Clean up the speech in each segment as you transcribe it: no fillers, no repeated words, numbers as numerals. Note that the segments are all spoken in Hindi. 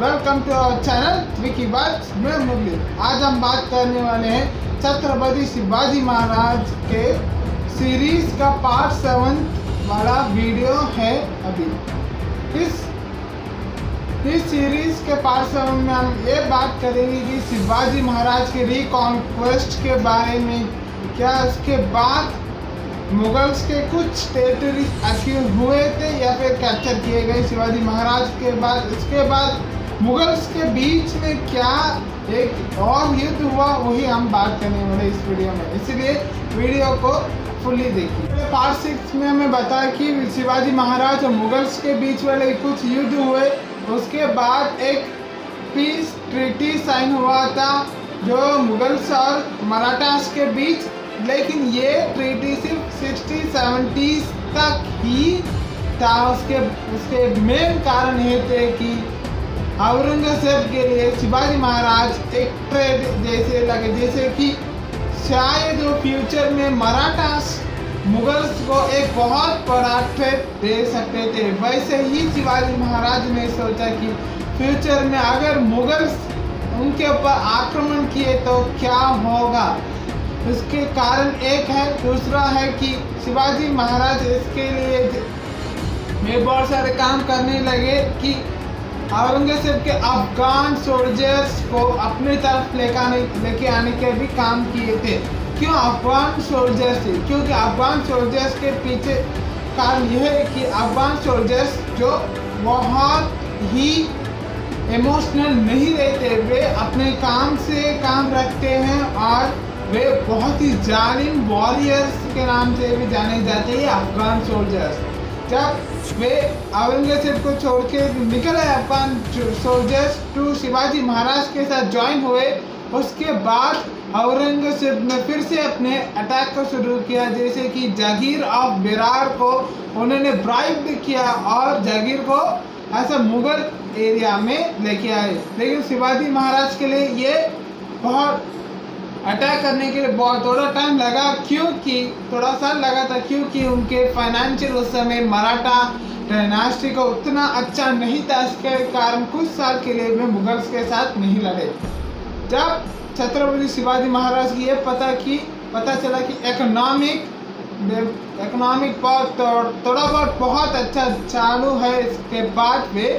Welcome to our channel Vicky बात। मैं मुरली। आज हम बात करने वाले हैं छत्रपति शिवाजी महाराज के सीरीज का पार्ट 7 वाला वीडियो है। अभी इस सीरीज के पार्ट 7 में हम ये बात करेंगे कि शिवाजी महाराज के रिकॉन्क्वेस्ट के बारे में, क्या उसके बाद मुगल्स के कुछ टेरिटरी अक्यूज हुए थे या फिर कैप्चर किए गए शिवाजी महाराज के बाद, इसके बाद मुगल्स के बीच में क्या एक और युद्ध हुआ, वही हम बात करने वाले इस वीडियो में। इसलिए वीडियो को फुल्ली देखिए। पार्ट 6 में हमें बताया कि शिवाजी महाराज और मुगल्स के बीच वाले कुछ युद्ध हुए, उसके बाद एक पीस ट्रीटी साइन हुआ था जो मुगल्स और मराठास के बीच, लेकिन ये ट्रीटी सिर्फ 60-70s तक ही था। उसके मेन कारण ये थे कि औरंगजेब के लिए शिवाजी महाराज एक ट्रेड जैसे लगे, जैसे कि शायद वो फ्यूचर में मराठास मुगल्स को एक बहुत बड़ा ट्रेड दे सकते थे। वैसे ही शिवाजी महाराज ने सोचा कि फ्यूचर में अगर मुगल्स उनके ऊपर आक्रमण किए तो क्या होगा। उसके कारण एक है। दूसरा है कि शिवाजी महाराज इसके लिए बहुत सारे काम करने लगे कि औरंगजेब के अफगान सोल्जर्स को अपनी तरफ लेके आने के भी काम किए थे। क्यों अफगान सोल्जर्स थे? क्योंकि अफगान सोल्जर्स के पीछे कारण यह है कि अफगान सोल्जर्स जो बहुत ही इमोशनल नहीं रहते, वे अपने काम से काम रखते हैं और वे बहुत ही जालिम वॉरियर्स के नाम से भी जाने जाते हैं अफगान सोल्जर्स। जब वे औरंगजेब को छोड़ के निकले अफगान सोल्जर्स टू शिवाजी महाराज के साथ ज्वाइन हुए, उसके बाद औरंगजेब ने फिर से अपने अटैक को शुरू किया। जैसे कि जागीर ऑफ बेरार को उन्होंने ब्राइब किया और जागीर को ऐसा मुगल एरिया में लेके आए। लेकिन शिवाजी महाराज के लिए ये बहुत अटैक करने के लिए बहुत थोड़ा टाइम लगा, क्योंकि थोड़ा सा लगा था क्योंकि उनके फाइनेंशियल उस समय मराठा डायनास्टी को उतना अच्छा नहीं था। इसके कारण कुछ साल के लिए वे मुगल्स के साथ नहीं लड़े। जब छत्रपति शिवाजी महाराज की ये पता चला कि इकोनॉमिक थोड़ा बहुत अच्छा चालू है, इसके बाद वे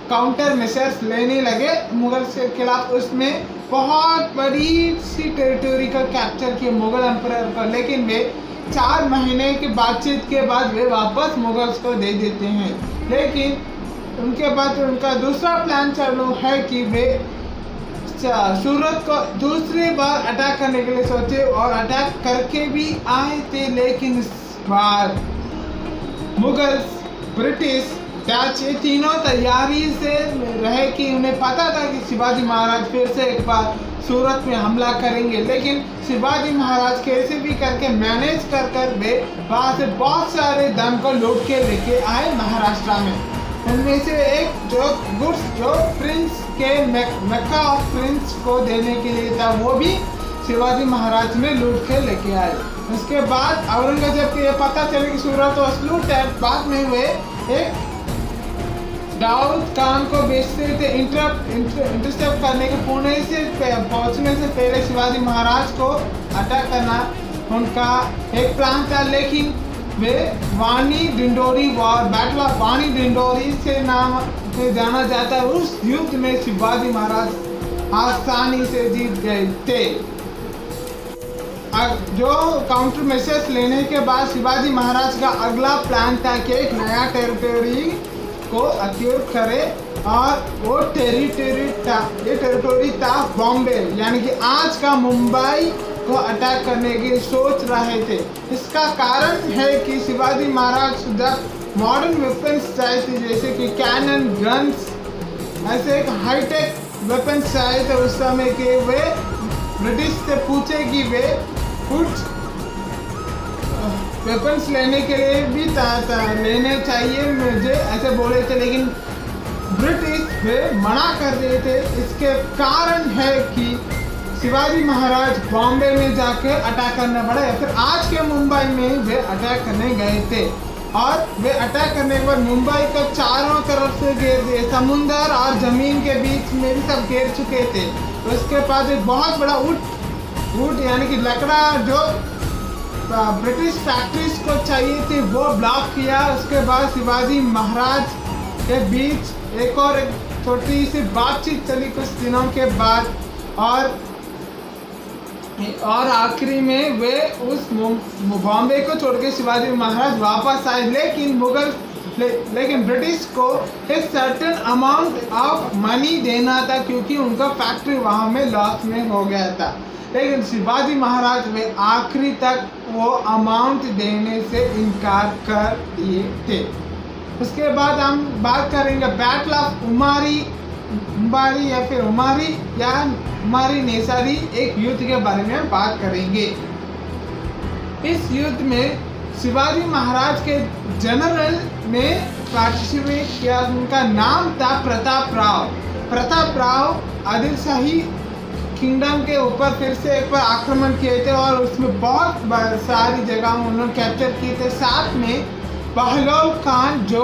काउंटर मेजर्स लेने लगे मुगल्स के खिलाफ। उसमें बहुत बड़ी सी टेरिटरी का कैप्चर किया मुगल एम्परर का, लेकिन वे 4 महीने की बातचीत के बाद वे वापस मुगल्स को दे देते हैं। लेकिन उनके बाद उनका दूसरा प्लान चालू है कि वे सूरत को दूसरी बार अटैक करने के लिए सोचे और अटैक करके भी आए थे। लेकिन इस बार मुगल्स, ब्रिटिश, डच ये तीनों तैयारी से रहे कि उन्हें पता था कि शिवाजी महाराज फिर से एक बार सूरत में हमला करेंगे। लेकिन शिवाजी महाराज कैसे भी करके मैनेज कर वे वहाँ से बहुत सारे धन को लूट के लेके आए महाराष्ट्र में। उनमें से एक जो गुड्स जो प्रिंस के मक्का ऑफ प्रिंस को देने के लिए था, वो भी शिवाजी महाराज में लूट के लेके आए। उसके बाद औरंगजेब को ये पता चले कि सूरत और लूट है। बाद में वे एक दाऊद खान को बेचते थे इंटरसेप्ट करने के, पुणे से पहुंचने से पहले शिवाजी महाराज को अटैक करना उनका एक प्लान था। लेकिन वे वानी डिंडोरी वॉर, बैटल ऑफ वानी डिंडोरी से नाम से जाना जाता है। उस युद्ध में शिवाजी महाराज आसानी से जीत गए थे। जो काउंटर मेजर्स लेने के बाद शिवाजी महाराज का अगला प्लान था कि एक नया टेरिटरी को अक्यूर करे, और वो टेरिटरी था बॉम्बे, यानी कि आज का मुंबई को अटैक करने की सोच रहे थे। इसका कारण है कि शिवाजी महाराज जब मॉडर्न वेपन्स चाहिए थे, जैसे कि कैनन, गन्स, ऐसे एक हाईटेक वेपन्स चाहिए थे उस समय के, वे ब्रिटिश से पूछे कि वे कुछ वेपन्स लेने के लिए भी लेने चाहिए मुझे, ऐसे बोले थे। लेकिन ब्रिटिश वे मना कर रहे थे। इसके कारण है कि शिवाजी महाराज बॉम्बे में जाके अटैक करना पड़ा, या फिर आज के मुंबई में वे अटैक करने गए थे। और वे अटैक करने के बाद मुंबई को चारों तरफ से घेर दिए, समुंदर और ज़मीन के बीच में भी सब घेर चुके थे। उसके पास एक बहुत बड़ा ऊँट यानी कि लकड़ा जो ब्रिटिश फैक्ट्रीज को चाहिए थी वो ब्लॉक किया। उसके बाद शिवाजी महाराज के बीच एक छोटी सी बातचीत चली कुछ दिनों के बाद, और आखिरी में वे उस बॉम्बे को छोड़ के शिवाजी महाराज वापस आए, लेकिन ब्रिटिश को एक सर्टेन अमाउंट ऑफ मनी देना था क्योंकि उनका फैक्ट्री वहाँ में लॉस में हो गया था। लेकिन शिवाजी महाराज वे आखिरी तक वो अमाउंट देने से इनकार कर दिए थे। उसके बाद हम बात करेंगे बैटल ऑफ उमारी नेसारी एक युद्ध के बारे में बात करेंगे। इस युद्ध में शिवाजी महाराज के जनरल ने पार्टिसिपेट किया, उनका नाम था प्रताप राव आदिल शाही किंगडम के ऊपर फिर से एक बार आक्रमण किए थे और उसमें बहुत सारी जगह उन्होंने कैप्चर किए थे। साथ में बहलोल खान जो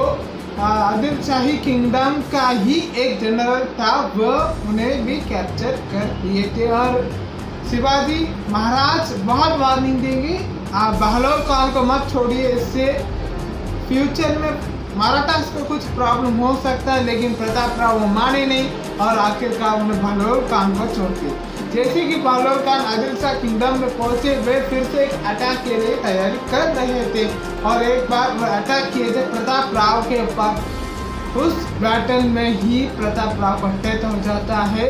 आदिल शाही किंगडम का ही एक जनरल था, वह उन्हें भी कैप्चर कर लिए थे। और शिवाजी महाराज बहुत वार्निंग देंगे, आप बहलोल खान को मत छोड़िए, इससे फ्यूचर में मराठास को कुछ प्रॉब्लम हो सकता है। लेकिन प्रताप राव वो माने नहीं और आखिरकार उन्हें बहलोल खान को छोड़ दिया। जैसे कि बहलोल खान आदिल शाह किंगडम में पहुंचे, वे फिर से एक अटैक के लिए तैयारी कर रहे थे और एक बार वह अटैक किए थे प्रताप राव के ऊपर। उस बैटल में ही प्रताप राव का डेथ हो जाता है।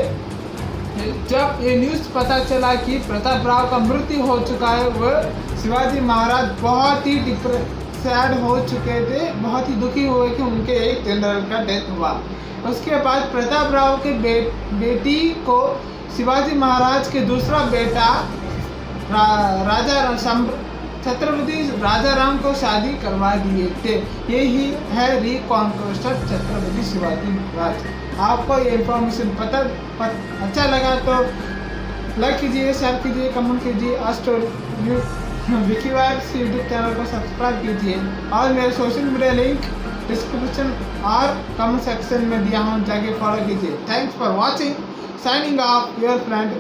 जब ये न्यूज़ पता चला कि प्रताप राव का मृत्यु हो चुका है, वह शिवाजी महाराज बहुत ही सैड हो चुके थे, बहुत ही दुखी हुए कि उनके एक जनरल का डेथ हुआ। उसके बाद प्रताप राव के बेटी को शिवाजी महाराज के दूसरा बेटा छत्रपति राजा राम को शादी करवा दिए थे। यही है रिकॉन्क्वेस्ट ऑफ छत्रपति शिवाजी महाराज। आपको ये इंफॉर्मेशन अच्छा लगा तो लाइक कीजिए, शेयर कीजिए, कमेंट कीजिए। विकीवाइब्स यूट्यूब चैनल को सब्सक्राइब कीजिए और मेरे सोशल मीडिया लिंक डिस्क्रिप्शन और कमेंट सेक्शन में दिया हूँ, जाके फॉलो कीजिए। Thanks for watching. Signing off your friend.